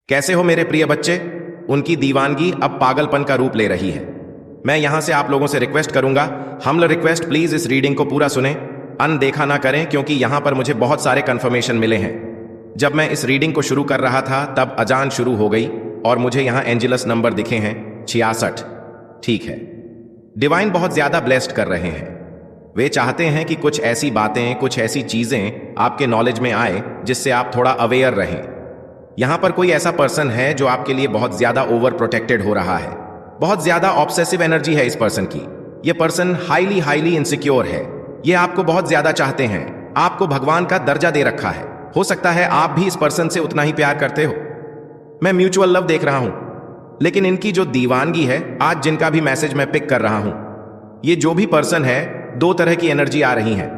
कैसे हो मेरे प्रिय बच्चे। उनकी दीवानगी अब पागलपन का रूप ले रही है। मैं यहां से आप लोगों से रिक्वेस्ट करूंगा, हम्बल रिक्वेस्ट, प्लीज इस रीडिंग को पूरा सुने, अनदेखा ना करें, क्योंकि यहां पर मुझे बहुत सारे कंफर्मेशन मिले हैं। जब मैं इस रीडिंग को शुरू कर रहा था तब अजान शुरू हो गई और मुझे यहां एंजेलस नंबर दिखे हैं 66। ठीक है, डिवाइन बहुत ज्यादा ब्लेस्ड कर रहे हैं। वे चाहते हैं कि कुछ ऐसी बातें, कुछ ऐसी चीजें आपके नॉलेज में आए जिससे आप थोड़ा अवेयर रहें। यहां पर कोई ऐसा पर्सन है जो आपके लिए बहुत ज्यादा ओवर प्रोटेक्टेड हो रहा है। बहुत ज्यादा ऑब्सेसिव एनर्जी है इस पर्सन की। यह पर्सन हाईली हाईली इनसिक्योर है। ये आपको बहुत ज्यादा चाहते हैं, आपको भगवान का दर्जा दे रखा है। हो सकता है आप भी इस पर्सन से उतना ही प्यार करते हो। मैं म्यूचुअल लव देख रहा हूं, लेकिन इनकी जो दीवानगी है, आज जिनका भी मैसेज मैं पिक कर रहा हूं, ये जो भी पर्सन है, दो तरह की एनर्जी आ रही है।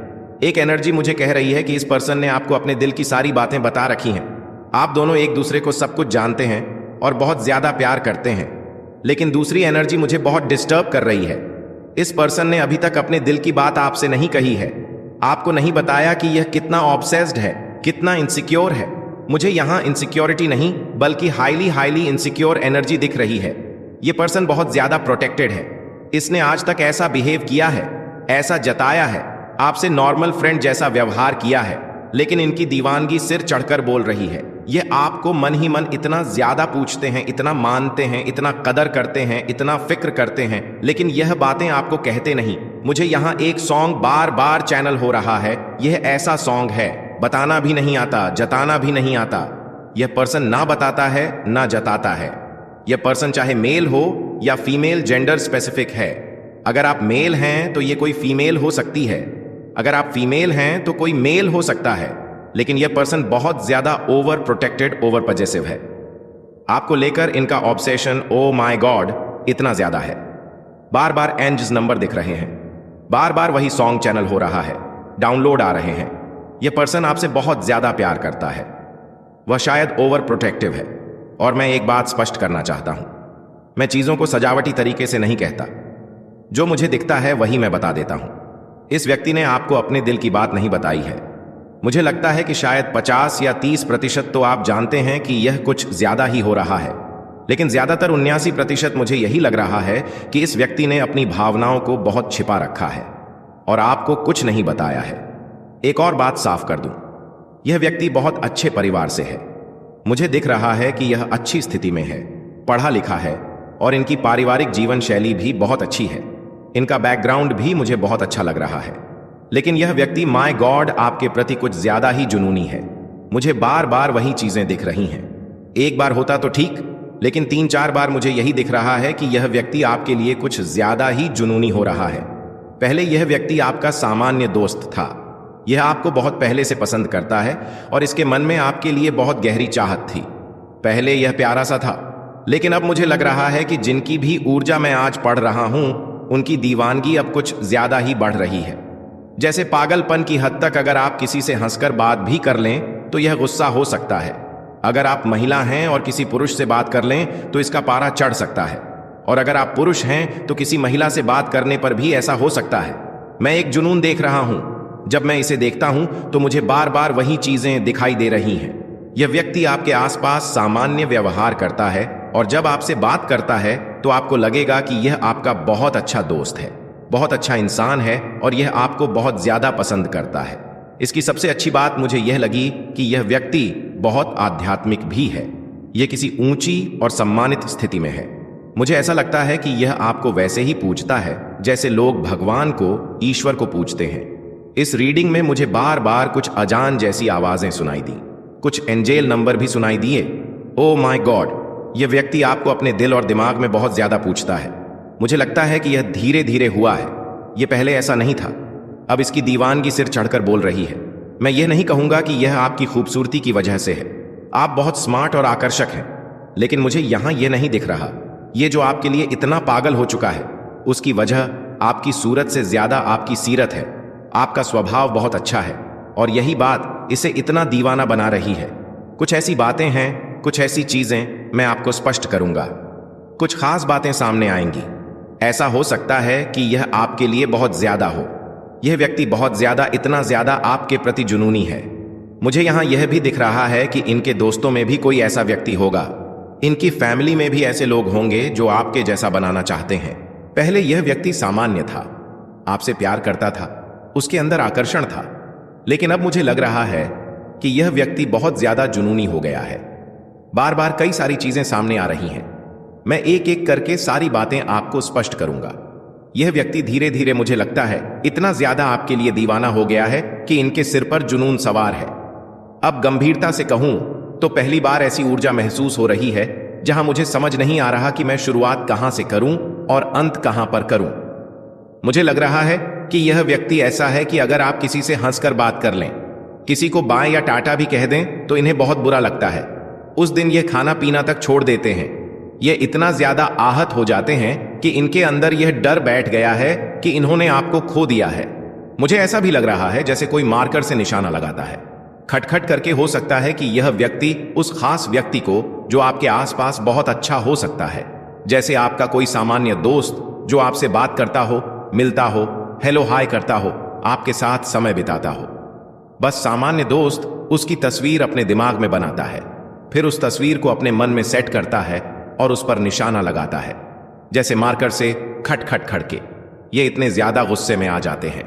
एक एनर्जी मुझे कह रही है कि इस पर्सन ने आपको अपने दिल की सारी बातें बता रखी हैं। आप दोनों एक दूसरे को सब कुछ जानते हैं और बहुत ज्यादा प्यार करते हैं। लेकिन दूसरी एनर्जी मुझे बहुत डिस्टर्ब कर रही है। इस पर्सन ने अभी तक अपने दिल की बात आपसे नहीं कही है, आपको नहीं बताया कि यह कितना ऑब्सेस्ड है, कितना इनसिक्योर है। मुझे यहां इनसिक्योरिटी नहीं बल्कि हाईली हाईली इनसिक्योर एनर्जी दिख रही है। यह पर्सन बहुत ज्यादा प्रोटेक्टेड है। इसने आज तक ऐसा बिहेव किया है, ऐसा जताया है, आपसे नॉर्मल फ्रेंड जैसा व्यवहार किया है, लेकिन इनकी दीवानगी सिर चढ़कर बोल रही है। ये आपको मन ही मन इतना ज्यादा पूछते हैं, इतना मानते हैं, इतना कदर करते हैं, इतना फिक्र करते हैं, लेकिन यह बातें आपको कहते नहीं। मुझे यहां एक सॉन्ग बार बार चैनल हो रहा है। यह ऐसा सॉन्ग है, बताना भी नहीं आता, जताना भी नहीं आता। यह पर्सन ना बताता है ना जताता है। यह पर्सन चाहे मेल हो या फीमेल, जेंडर स्पेसिफिक है। अगर आप मेल हैं तो यह कोई फीमेल हो सकती है, अगर आप फीमेल हैं तो कोई मेल हो सकता है, लेकिन यह पर्सन बहुत ज्यादा ओवर प्रोटेक्टेड, ओवर पजेसिव है। आपको लेकर इनका ऑब्सेशन, ओ माय गॉड, इतना ज्यादा है। बार बार एंजेस नंबर दिख रहे हैं, बार बार वही सॉन्ग चैनल हो रहा है, डाउनलोड आ रहे हैं। यह पर्सन आपसे बहुत ज्यादा प्यार करता है। वह शायद ओवर प्रोटेक्टिव है। और मैं एक बात स्पष्ट करना चाहता हूं, मैं चीजों को सजावटी तरीके से नहीं कहता। जो मुझे दिखता है वही मैं बता देता हूं। इस व्यक्ति ने आपको अपने दिल की बात नहीं बताई है। मुझे लगता है कि शायद 50 या 30% तो आप जानते हैं कि यह कुछ ज्यादा ही हो रहा है, लेकिन ज्यादातर 79% मुझे यही लग रहा है कि इस व्यक्ति ने अपनी भावनाओं को बहुत छिपा रखा है और आपको कुछ नहीं बताया है। एक और बात साफ कर दूं, यह व्यक्ति बहुत अच्छे परिवार से है। मुझे दिख रहा है कि यह अच्छी स्थिति में है, पढ़ा लिखा है और इनकी पारिवारिक जीवन शैली भी बहुत अच्छी है। इनका बैकग्राउंड भी मुझे बहुत अच्छा लग रहा है। लेकिन यह व्यक्ति, माय गॉड, आपके प्रति कुछ ज्यादा ही जुनूनी है। मुझे बार बार वही चीजें दिख रही हैं। एक बार होता तो ठीक, लेकिन 3-4 बार मुझे यही दिख रहा है कि यह व्यक्ति आपके लिए कुछ ज्यादा ही जुनूनी हो रहा है। पहले यह व्यक्ति आपका सामान्य दोस्त था। यह आपको बहुत पहले से पसंद करता है और इसके मन में आपके लिए बहुत गहरी चाहत थी। पहले यह प्यारा सा था, लेकिन अब मुझे लग रहा है कि जिनकी भी ऊर्जा मैं आज पढ़ रहा हूं, उनकी दीवानगी अब कुछ ज्यादा ही बढ़ रही है। जैसे पागलपन की हद तक अगर आप किसी से हंसकर बात भी कर लें तो यह गुस्सा हो सकता है। अगर आप महिला हैं और किसी पुरुष से बात कर लें तो इसका पारा चढ़ सकता है। और अगर आप पुरुष हैं तो किसी महिला से बात करने पर भी ऐसा हो सकता है। मैं एक जुनून देख रहा हूं। जब मैं इसे देखता हूं तो मुझे बार बार वही चीजें दिखाई दे रही हैं। यह व्यक्ति आपके आसपास सामान्य व्यवहार करता है और जब आपसे बात करता है तो आपको लगेगा कि यह आपका बहुत अच्छा दोस्त है, बहुत अच्छा इंसान है और यह आपको बहुत ज्यादा पसंद करता है। इसकी सबसे अच्छी बात मुझे यह लगी कि यह व्यक्ति बहुत आध्यात्मिक भी है। यह किसी ऊंची और सम्मानित स्थिति में है। मुझे ऐसा लगता है कि यह आपको वैसे ही पूजता है जैसे लोग भगवान को, ईश्वर को पूजते हैं। इस रीडिंग में मुझे बार बार कुछ अजान जैसी आवाजें सुनाई दी, कुछ एंजेल नंबर भी सुनाई दिए। ओ माय गॉड, यह व्यक्ति आपको अपने दिल और दिमाग में बहुत ज्यादा पूछता है। मुझे लगता है कि यह धीरे धीरे हुआ है, यह पहले ऐसा नहीं था। अब इसकी दीवानगी सिर चढ़कर बोल रही है। मैं यह नहीं कहूंगा कि यह आपकी खूबसूरती की वजह से है। आप बहुत स्मार्ट और आकर्षक हैं, लेकिन मुझे यहां यह नहीं दिख रहा। यह जो आपके लिए इतना पागल हो चुका है, उसकी वजह आपकी सूरत से ज्यादा आपकी सीरत है। आपका स्वभाव बहुत अच्छा है और यही बात इसे इतना दीवाना बना रही है। कुछ ऐसी बातें हैं, कुछ ऐसी चीजें मैं आपको स्पष्ट करूंगा। कुछ खास बातें सामने आएंगी। ऐसा हो सकता है कि यह आपके लिए बहुत ज्यादा हो। यह व्यक्ति बहुत ज्यादा, इतना ज्यादा आपके प्रति जुनूनी है। मुझे यहां यह भी दिख रहा है कि इनके दोस्तों में भी कोई ऐसा व्यक्ति होगा। इनकी फैमिली में भी ऐसे लोग होंगे जो आपके जैसा बनाना चाहते हैं। पहले यह व्यक्ति सामान्य था, आपसे प्यार करता था, उसके अंदर आकर्षण था, लेकिन अब मुझे लग रहा है कि यह व्यक्ति बहुत ज्यादा जुनूनी हो गया है। बार बार कई सारी चीजें सामने आ रही हैं। मैं एक एक करके सारी बातें आपको स्पष्ट करूंगा। यह व्यक्ति धीरे धीरे मुझे लगता है इतना ज्यादा आपके लिए दीवाना हो गया है कि इनके सिर पर जुनून सवार है। अब गंभीरता से कहूं तो पहली बार ऐसी ऊर्जा महसूस हो रही है जहां मुझे समझ नहीं आ रहा कि मैं शुरुआत कहां से करूं और अंत कहां पर करूं। मुझे लग रहा है कि यह व्यक्ति ऐसा है कि अगर आप किसी से हंसकर बात कर लें, किसी को बाय या टाटा भी कह दें तो इन्हें बहुत बुरा लगता है। उस दिन यह खाना पीना तक छोड़ देते हैं। ये इतना ज्यादा आहत हो जाते हैं कि इनके अंदर यह डर बैठ गया है कि इन्होंने आपको खो दिया है। मुझे ऐसा भी लग रहा है जैसे कोई मार्कर से निशाना लगाता है। खटखट करके हो सकता है कि यह व्यक्ति उस खास व्यक्ति को जो आपके आसपास बहुत अच्छा हो सकता है, जैसे आपका कोई सामान्य दोस्त जो आपसे बात करता हो, मिलता हो, हेलो हाय करता हो, आपके साथ समय बिताता हो। बस सामान्य दोस्त उसकी तस्वीर अपने दिमाग में बनाता है, फिर उस तस्वीर को अपने मन में सेट करता है और उस पर निशाना लगाता है, जैसे मार्कर से खट खट खड़के। ये इतने ज्यादा गुस्से में आ जाते हैं।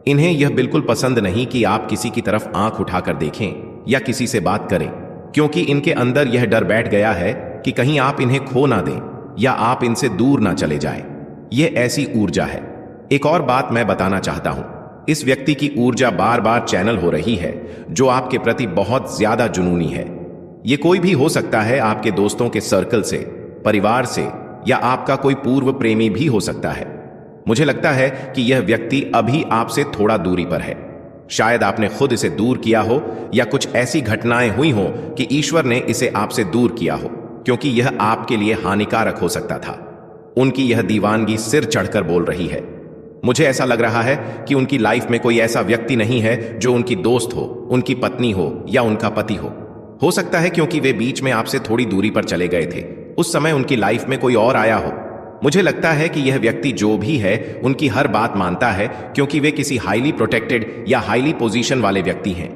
इन्हें यह बिल्कुल पसंद नहीं कि आप किसी की तरफ आंख उठाकर देखें या किसी से बात करें, क्योंकि इनके अंदर यह डर बैठ गया है कि कहीं आप इन्हें खो ना दें या आप इनसे दूर ना चले जाएं। यह ऐसी ऊर्जा है। एक और बात मैं बताना चाहता हूं, इस व्यक्ति की ऊर्जा बार बार चैनल हो रही है जो आपके प्रति बहुत ज्यादा जुनूनी है। यह कोई भी हो सकता है, आपके दोस्तों के सर्कल से, परिवार से, या आपका कोई पूर्व प्रेमी भी हो सकता है। मुझे लगता है कि यह व्यक्ति अभी आपसे थोड़ा दूरी पर है। शायद आपने खुद इसे दूर किया हो या कुछ ऐसी घटनाएं हुई हो कि ईश्वर ने इसे आपसे दूर किया हो, क्योंकि यह आपके लिए हानिकारक हो सकता था। उनकी यह दीवानगी सिर चढ़कर बोल रही है। मुझे ऐसा लग रहा है कि उनकी लाइफ में कोई ऐसा व्यक्ति नहीं है जो उनकी दोस्त हो, उनकी पत्नी हो या उनका पति हो सकता है क्योंकि वे बीच में आपसे थोड़ी दूरी पर चले गए थे, उस समय उनकी लाइफ में कोई और आया हो। मुझे लगता है कि यह व्यक्ति जो भी है उनकी हर बात मानता है, क्योंकि वे किसी हाईली प्रोटेक्टेड या हाईली पोजीशन वाले व्यक्ति हैं।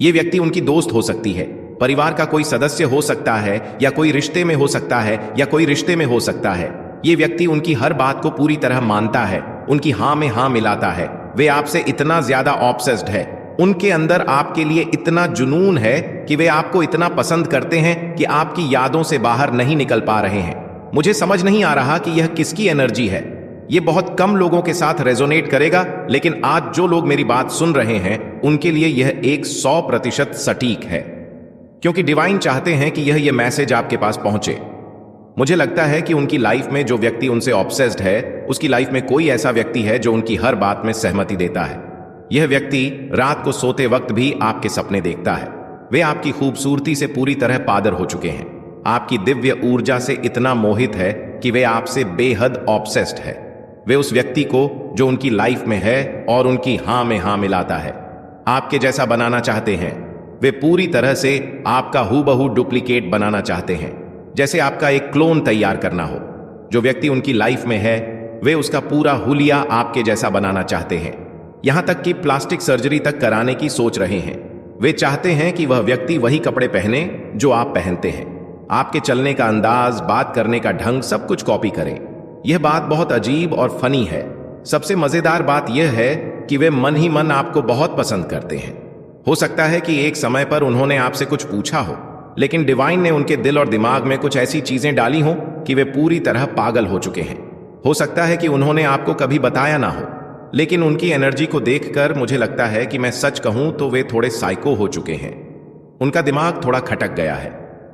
ये व्यक्ति उनकी दोस्त हो सकती है, परिवार का कोई सदस्य हो सकता है, या कोई रिश्ते में हो सकता है, या कोई रिश्ते में हो सकता है। ये व्यक्ति उनकी हर बात को पूरी तरह मानता है, उनकी हाँ में हाँ मिलाता है। वे आपसे इतना ज्यादा ऑब्सेस्ड है, उनके अंदर आपके लिए इतना जुनून है कि वे आपको इतना पसंद करते हैं कि आपकी यादों से बाहर नहीं निकल पा रहे हैं। मुझे समझ नहीं आ रहा कि यह किसकी एनर्जी है। यह बहुत कम लोगों के साथ रेजोनेट करेगा, लेकिन आज जो लोग मेरी बात सुन रहे हैं उनके लिए यह 100% सटीक है, क्योंकि डिवाइन चाहते हैं कि यह मैसेज आपके पास पहुंचे। मुझे लगता है कि उनकी लाइफ में जो व्यक्ति उनसे ऑब्सेस्ड है, उसकी लाइफ में कोई ऐसा व्यक्ति है जो उनकी हर बात में सहमति देता है। यह व्यक्ति रात को सोते वक्त भी आपके सपने देखता है। वे आपकी खूबसूरती से पूरी तरह पादर हो चुके हैं, आपकी दिव्य ऊर्जा से इतना मोहित है कि वे आपसे बेहद ऑब्सेस्ड है। वे उस व्यक्ति को जो उनकी लाइफ में है और उनकी हाँ में हाँ मिलाता है, आपके जैसा बनाना चाहते हैं। वे पूरी तरह से आपका हूबहू डुप्लीकेट बनाना चाहते हैं, जैसे आपका एक क्लोन तैयार करना हो। जो व्यक्ति उनकी लाइफ में है वे उसका पूरा हुलिया आपके जैसा बनाना चाहते हैं, यहां तक कि प्लास्टिक सर्जरी तक कराने की सोच रहे हैं। वे चाहते हैं कि वह व्यक्ति वही कपड़े पहने जो आप पहनते हैं, आपके चलने का अंदाज, बात करने का ढंग, सब कुछ कॉपी करें। यह बात बहुत अजीब और फनी है। सबसे मजेदार बात यह है कि वे मन ही मन आपको बहुत पसंद करते हैं। हो सकता है कि एक समय पर उन्होंने आपसे कुछ पूछा हो, लेकिन डिवाइन ने उनके दिल और दिमाग में कुछ ऐसी चीजें डाली हो कि वे पूरी तरह पागल हो चुके हैं। हो सकता है कि उन्होंने आपको कभी बताया ना हो, लेकिन उनकी एनर्जी को देखकर मुझे लगता है कि मैं सच कहूं तो वे थोड़े साइको हो चुके हैं। उनका दिमाग थोड़ा खटक गया है।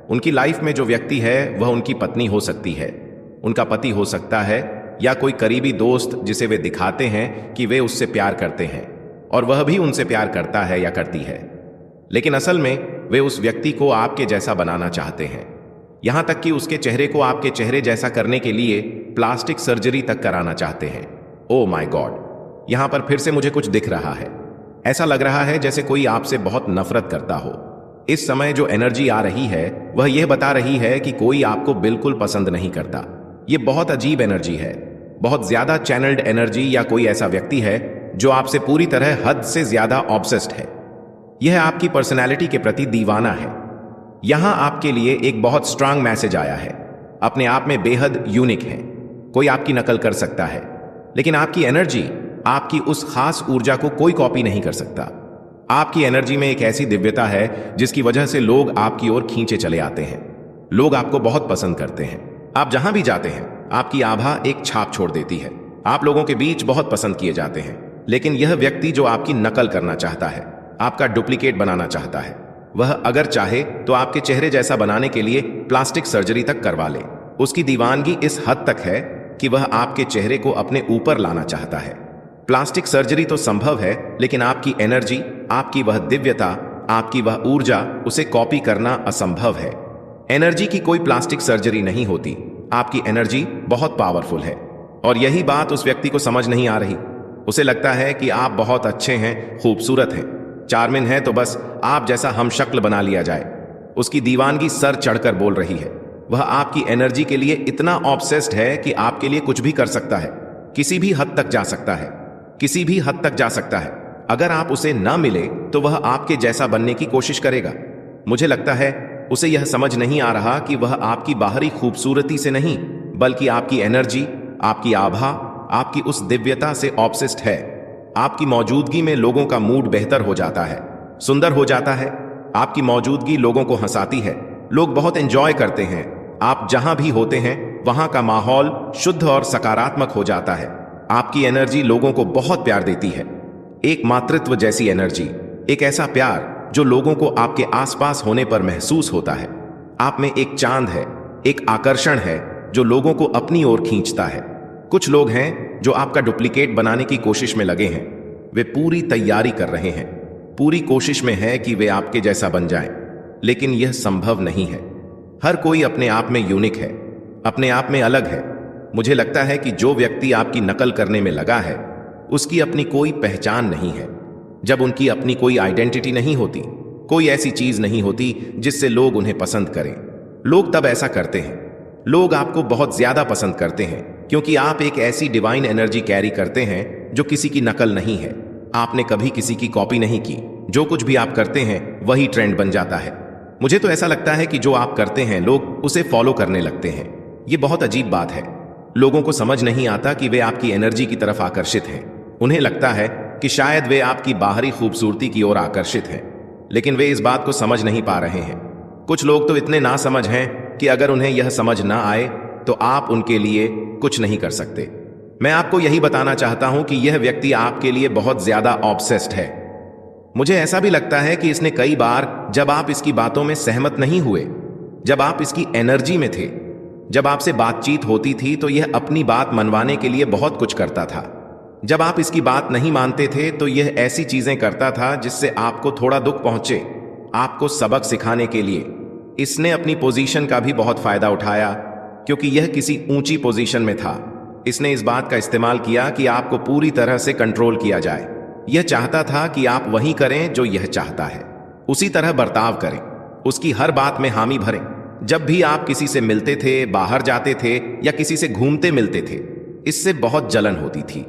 उनकी लाइफ में जो व्यक्ति है वह उनकी पत्नी हो सकती है, उनका पति हो सकता है, या कोई करीबी दोस्त जिसे वे दिखाते हैं कि वे उससे प्यार करते हैं और वह भी उनसे प्यार करता है या करती है। लेकिन असल में वे उस व्यक्ति को आपके जैसा बनाना चाहते हैं, यहां तक कि उसके चेहरे को आपके चेहरे जैसा करने के लिए प्लास्टिक सर्जरी तक कराना चाहते हैं। ओह माय गॉड, यहां पर फिर से मुझे कुछ दिख रहा है। ऐसा लग रहा है जैसे कोई आपसे बहुत नफरत करता हो। इस समय जो एनर्जी आ रही है वह यह बता रही है कि कोई आपको बिल्कुल पसंद नहीं करता। यह बहुत अजीब एनर्जी है, बहुत ज्यादा चैनल्ड एनर्जी, या कोई ऐसा व्यक्ति है जो आपसे पूरी तरह हद से ज्यादा ऑब्सेस्ड है। यह आपकी पर्सनैलिटी के प्रति दीवाना है। यहां आपके लिए एक बहुत स्ट्रांग मैसेज आया है। अपने आप में बेहद यूनिक है। कोई आपकी नकल कर सकता है, लेकिन आपकी एनर्जी, आपकी उस खास ऊर्जा को कोई कॉपी नहीं कर सकता। आपकी एनर्जी में एक ऐसी दिव्यता है जिसकी वजह से लोग आपकी ओर खींचे चले आते हैं। लोग आपको बहुत पसंद करते हैं। आप जहां भी जाते हैं, आपकी आभा एक छाप छोड़ देती है। आप लोगों के बीच बहुत पसंद किए जाते हैं। लेकिन यह व्यक्ति जो आपकी नकल करना चाहता है, आपका डुप्लीकेट बनाना चाहता है, वह अगर चाहे तो आपके चेहरे जैसा बनाने के लिए प्लास्टिक सर्जरी तक करवा ले। उसकी दीवानगी इस हद तक है कि वह आपके चेहरे को अपने ऊपर लाना चाहता है। प्लास्टिक सर्जरी तो संभव है, लेकिन आपकी एनर्जी, आपकी वह दिव्यता, आपकी वह ऊर्जा, उसे कॉपी करना असंभव है। एनर्जी की कोई प्लास्टिक सर्जरी नहीं होती। आपकी एनर्जी बहुत पावरफुल है, और यही बात उस व्यक्ति को समझ नहीं आ रही। उसे लगता है कि आप बहुत अच्छे हैं, खूबसूरत हैं, चार्मिंग हैं, तो बस आप जैसा हम शक्ल बना लिया जाए। उसकी दीवानगी सर चढ़कर बोल रही है। वह आपकी एनर्जी के लिए इतना ऑब्सेस्ड है कि आपके लिए कुछ भी कर सकता है, किसी भी हद तक जा सकता है, किसी भी हद तक जा सकता है। अगर आप उसे ना मिले तो वह आपके जैसा बनने की कोशिश करेगा। मुझे लगता है उसे यह समझ नहीं आ रहा कि वह आपकी बाहरी खूबसूरती से नहीं, बल्कि आपकी एनर्जी, आपकी आभा, आपकी उस दिव्यता से ऑब्सेस्ड है। आपकी मौजूदगी में लोगों का मूड बेहतर हो जाता है, सुंदर हो जाता है। आपकी मौजूदगी लोगों को हंसाती है। लोग बहुत एंजॉय करते हैं। आप जहां भी होते हैं वहां का माहौल शुद्ध और सकारात्मक हो जाता है। आपकी एनर्जी लोगों को बहुत प्यार देती है। एक मातृत्व जैसी एनर्जी, एक ऐसा प्यार जो लोगों को आपके आसपास होने पर महसूस होता है। आप में एक चांद है, एक आकर्षण है जो लोगों को अपनी ओर खींचता है। कुछ लोग हैं जो आपका डुप्लीकेट बनाने की कोशिश में लगे हैं। वे पूरी तैयारी कर रहे हैं, पूरी कोशिश में है कि वे आपके जैसा बन जाएं, लेकिन यह संभव नहीं है। हर कोई अपने आप में यूनिक है, अपने आप में अलग है। मुझे लगता है कि जो व्यक्ति आपकी नकल करने में लगा है, उसकी अपनी कोई पहचान नहीं है। जब उनकी अपनी कोई आइडेंटिटी नहीं होती, कोई ऐसी चीज नहीं होती जिससे लोग उन्हें पसंद करें, लोग तब ऐसा करते हैं। लोग आपको बहुत ज्यादा पसंद करते हैं क्योंकि आप एक ऐसी डिवाइन एनर्जी कैरी करते हैं जो किसी की नकल नहीं है। आपने कभी किसी की कॉपी नहीं की। जो कुछ भी आप करते हैं वही ट्रेंड बन जाता है। मुझे तो ऐसा लगता है कि जो आप करते हैं लोग उसे फॉलो करने लगते हैं। ये बहुत अजीब बात है। लोगों को समझ नहीं आता कि वे आपकी एनर्जी की तरफ आकर्षित हैं। उन्हें लगता है कि शायद वे आपकी बाहरी खूबसूरती की ओर आकर्षित हैं, लेकिन वे इस बात को समझ नहीं पा रहे हैं। कुछ लोग तो इतने नासमझ हैं कि अगर उन्हें यह समझ ना आए तो आप उनके लिए कुछ नहीं कर सकते। मैं आपको यही बताना चाहता हूं कि यह व्यक्ति आपके लिए बहुत ज्यादा ऑब्सेस्ड है। मुझे ऐसा भी लगता है कि इसने कई बार, जब आप इसकी बातों में सहमत नहीं हुए, जब आप इसकी एनर्जी में थे, जब आपसे बातचीत होती थी, तो यह अपनी बात मनवाने के लिए बहुत कुछ करता था। जब आप इसकी बात नहीं मानते थे तो यह ऐसी चीजें करता था जिससे आपको थोड़ा दुख पहुंचे, आपको सबक सिखाने के लिए। इसने अपनी पोजीशन का भी बहुत फायदा उठाया क्योंकि यह किसी ऊंची पोजीशन में था। इसने इस बात का इस्तेमाल किया कि आपको पूरी तरह से कंट्रोल किया जाए। यह चाहता था कि आप वही करें जो यह चाहता है, उसी तरह बर्ताव करें, उसकी हर बात में हामी भरें। जब भी आप किसी से मिलते थे, बाहर जाते थे या किसी से घूमते मिलते थे, इससे बहुत जलन होती थी।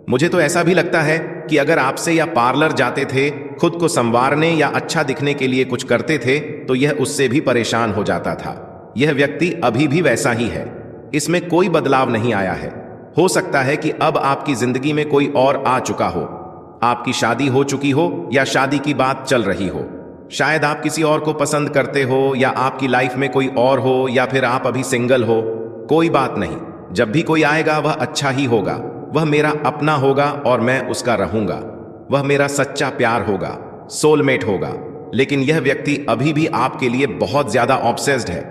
मुझे तो ऐसा भी लगता है कि अगर आपसे या पार्लर जाते थे, खुद को संवारने या अच्छा दिखने के लिए कुछ करते थे, तो यह उससे भी परेशान हो जाता था। यह व्यक्ति अभी भी वैसा ही है। इसमें कोई बदलाव नहीं आया है। हो सकता है कि अब आपकी जिंदगी में कोई और आ चुका हो, आपकी शादी हो चुकी हो या शादी की बात चल रही हो। शायद आप किसी और को पसंद करते हो या आपकी लाइफ में कोई और हो, या फिर आप अभी सिंगल हो। कोई बात नहीं, जब भी कोई आएगा वह अच्छा ही होगा। वह मेरा अपना होगा और मैं उसका रहूंगा। वह मेरा सच्चा प्यार होगा, सोलमेट होगा। लेकिन यह व्यक्ति अभी भी आपके लिए बहुत ज्यादा ऑब्सेस्ड है।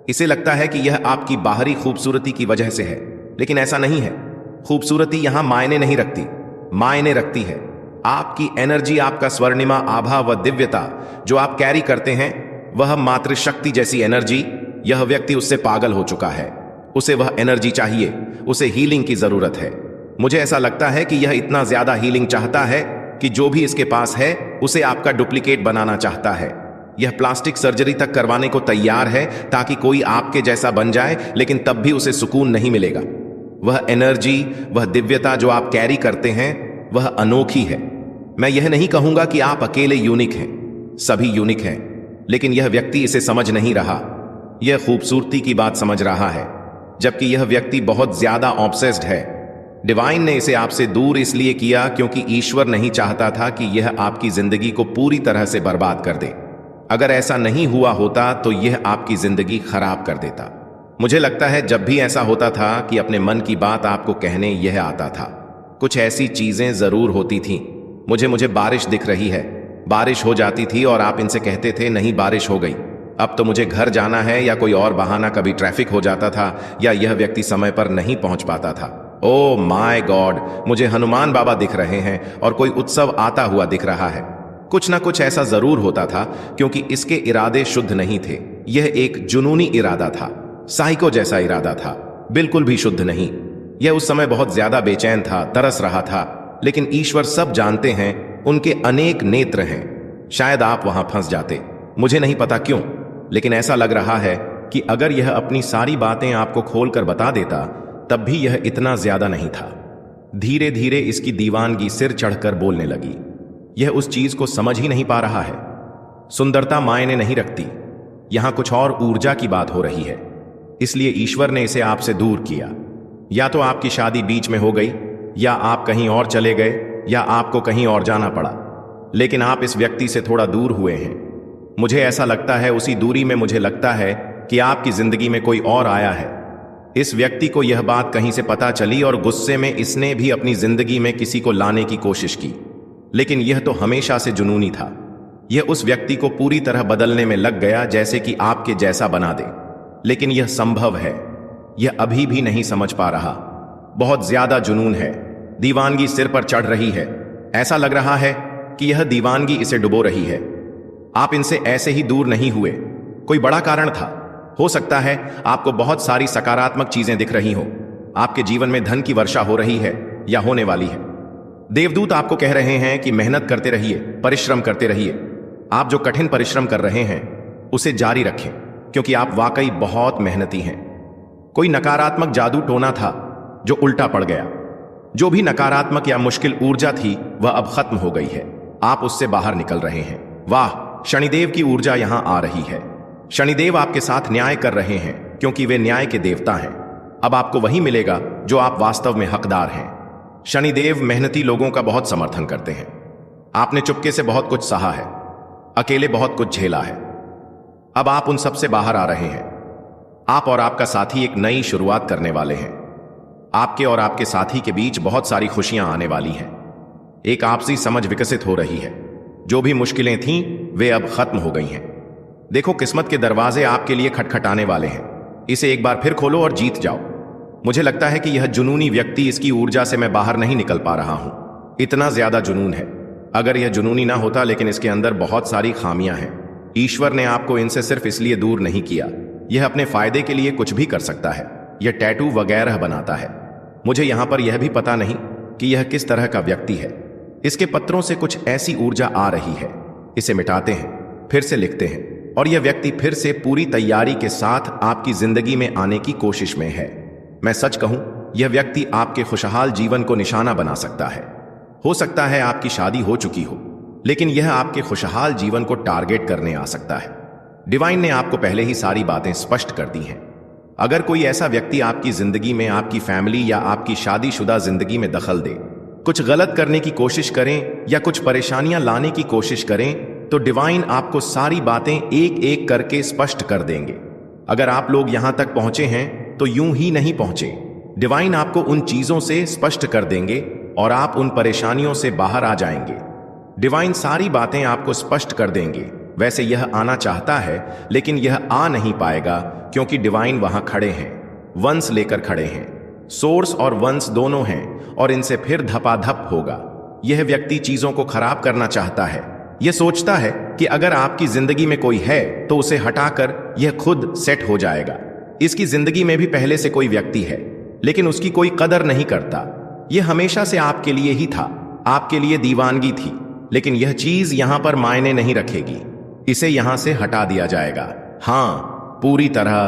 इसे लगता है कि यह आपकी बाहरी खूबसूरती की वजह से है, लेकिन ऐसा नहीं है। खूबसूरती यहां मायने नहीं रखती, मायने रखती है आपकी एनर्जी, आपका स्वर्णिमा आभा व दिव्यता जो आप कैरी करते हैं, वह मातृशक्ति जैसी एनर्जी। यह व्यक्ति उससे पागल हो चुका है। उसे वह एनर्जी चाहिए, उसे हीलिंग की जरूरत है। मुझे ऐसा लगता है कि यह इतना ज्यादा हीलिंग चाहता है कि जो भी इसके पास है उसे आपका डुप्लीकेट बनाना चाहता है। यह प्लास्टिक सर्जरी तक करवाने को तैयार है ताकि कोई आपके जैसा बन जाए, लेकिन तब भी उसे सुकून नहीं मिलेगा। वह एनर्जी, वह दिव्यता जो आप कैरी करते हैं, वह अनोखी है। मैं यह नहीं कहूंगा कि आप अकेले यूनिक हैं, सभी यूनिक हैं, लेकिन यह व्यक्ति इसे समझ नहीं रहा। यह खूबसूरती की बात समझ रहा है, जबकि यह व्यक्ति बहुत ज्यादा ऑब्सेस्ड है। डिवाइन ने इसे आपसे दूर इसलिए किया क्योंकि ईश्वर नहीं चाहता था कि यह आपकी जिंदगी को पूरी तरह से बर्बाद कर दे। अगर ऐसा नहीं हुआ होता तो यह आपकी जिंदगी खराब कर देता। मुझे लगता है जब भी ऐसा होता था कि अपने मन की बात आपको कहने यह आता था, कुछ ऐसी चीजें जरूर होती थीं। मुझे बारिश दिख रही है, बारिश हो जाती थी और आप इनसे कहते थे नहीं बारिश हो गई, अब तो मुझे घर जाना है, या कोई और बहाना, कभी ट्रैफिक हो जाता था या यह व्यक्ति समय पर नहीं पहुंच पाता था। ओह माय गॉड, मुझे हनुमान बाबा दिख रहे हैं और कोई उत्सव आता हुआ दिख रहा है। कुछ ना कुछ ऐसा जरूर होता था क्योंकि इसके इरादे शुद्ध नहीं थे। यह एक जुनूनी इरादा था, साइको जैसा इरादा था, बिल्कुल भी शुद्ध नहीं। यह उस समय बहुत ज्यादा बेचैन था, तरस रहा था, लेकिन ईश्वर सब जानते हैं, उनके अनेक नेत्र हैं। शायद आप वहां फंस जाते, मुझे नहीं पता क्यों, लेकिन ऐसा लग रहा है कि अगर यह अपनी सारी बातें आपको खोलकर बता देता तब भी यह इतना ज्यादा नहीं था। धीरे धीरे इसकी दीवानगी सिर चढ़कर बोलने लगी। यह उस चीज को समझ ही नहीं पा रहा है। सुंदरता मायने नहीं रखती, यहां कुछ और ऊर्जा की बात हो रही है, इसलिए ईश्वर ने इसे आपसे दूर किया। या तो आपकी शादी बीच में हो गई, या आप कहीं और चले गए, या आपको कहीं और जाना पड़ा, लेकिन आप इस व्यक्ति से थोड़ा दूर हुए हैं। मुझे ऐसा लगता है उसी दूरी में मुझे लगता है कि आपकी जिंदगी में कोई और आया है। इस व्यक्ति को यह बात कहीं से पता चली और गुस्से में इसने भी अपनी जिंदगी में किसी को लाने की कोशिश की, लेकिन यह तो हमेशा से जुनूनी था। यह उस व्यक्ति को पूरी तरह बदलने में लग गया, जैसे कि आपके जैसा बना दे, लेकिन यह संभव है। यह अभी भी नहीं समझ पा रहा। बहुत ज्यादा जुनून है, दीवानगी सिर पर चढ़ रही है। ऐसा लग रहा है कि यह दीवानगी इसे डुबो रही है। आप इनसे ऐसे ही दूर नहीं हुए, कोई बड़ा कारण था। हो सकता है आपको बहुत सारी सकारात्मक चीजें दिख रही हो, आपके जीवन में धन की वर्षा हो रही है या होने वाली है। देवदूत आपको कह रहे हैं कि मेहनत करते रहिए, परिश्रम करते रहिए। आप जो कठिन परिश्रम कर रहे हैं उसे जारी रखें, क्योंकि आप वाकई बहुत मेहनती हैं। कोई नकारात्मक जादू टोना था जो उल्टा पड़ गया। जो भी नकारात्मक या मुश्किल ऊर्जा थी वह अब खत्म हो गई है, आप उससे बाहर निकल रहे हैं। वाह, शनिदेव की ऊर्जा यहां आ रही है। शनिदेव आपके साथ न्याय कर रहे हैं, क्योंकि वे न्याय के देवता हैं। अब आपको वही मिलेगा जो आप वास्तव में हकदार हैं। शनिदेव मेहनती लोगों का बहुत समर्थन करते हैं। आपने चुपके से बहुत कुछ सहा है, अकेले बहुत कुछ झेला है। अब आप उन सब से बाहर आ रहे हैं। आप और आपका साथी एक नई शुरुआत करने वाले हैं। आपके और आपके साथी के बीच बहुत सारी खुशियां आने वाली हैं। एक आपसी समझ विकसित हो रही है। जो भी मुश्किलें थीं वे अब खत्म हो गई हैं। देखो, किस्मत के दरवाजे आपके लिए खटखटाने वाले हैं। इसे एक बार फिर खोलो और जीत जाओ। मुझे लगता है कि यह जुनूनी व्यक्ति, इसकी ऊर्जा से मैं बाहर नहीं निकल पा रहा हूं। इतना ज्यादा जुनून है। अगर यह जुनूनी ना होता, लेकिन इसके अंदर बहुत सारी खामियां हैं। ईश्वर ने आपको इनसे सिर्फ इसलिए दूर नहीं किया, यह अपने फायदे के लिए कुछ भी कर सकता है। यह टैटू वगैरह बनाता है। मुझे यहां पर यह भी पता नहीं कि यह किस तरह का व्यक्ति है। इसके पत्रों से कुछ ऐसी ऊर्जा आ रही है। इसे मिटाते हैं, फिर से लिखते हैं, और यह व्यक्ति फिर से पूरी तैयारी के साथ आपकी जिंदगी में आने की कोशिश में है। मैं सच कहूं, यह व्यक्ति आपके खुशहाल जीवन को निशाना बना सकता है। हो सकता है आपकी शादी हो चुकी हो, लेकिन यह आपके खुशहाल जीवन को टारगेट करने आ सकता है। डिवाइन ने आपको पहले ही सारी बातें स्पष्ट कर दी हैं। अगर कोई ऐसा व्यक्ति आपकी जिंदगी में, आपकी फैमिली या आपकी शादीशुदा जिंदगी में दखल दे, कुछ गलत करने की कोशिश करें या कुछ परेशानियां लाने की कोशिश करें, तो डिवाइन आपको सारी बातें एक एक करके स्पष्ट कर देंगे। अगर आप लोग यहां तक पहुंचे हैं तो यूं ही नहीं पहुंचे। डिवाइन आपको उन चीजों से स्पष्ट कर देंगे और आप उन परेशानियों से बाहर आ जाएंगे। डिवाइन सारी बातें आपको स्पष्ट कर देंगे। वैसे यह आना चाहता है, लेकिन यह आ नहीं पाएगा, क्योंकि डिवाइन वहां खड़े हैं, वंश लेकर खड़े हैं। सोर्स और वंश दोनों हैं, और इनसे फिर धपाधप होगा। यह व्यक्ति चीजों को खराब करना चाहता है। यह सोचता है कि अगर आपकी जिंदगी में कोई है तो उसे हटाकर यह खुद सेट हो जाएगा। इसकी जिंदगी में भी पहले से कोई व्यक्ति है, लेकिन उसकी कोई कदर नहीं करता। यह हमेशा से आपके लिए ही था, आपके लिए दीवानगी थी, लेकिन यह चीज यहां पर मायने नहीं रखेगी। इसे यहां से हटा दिया जाएगा। हां, पूरी तरह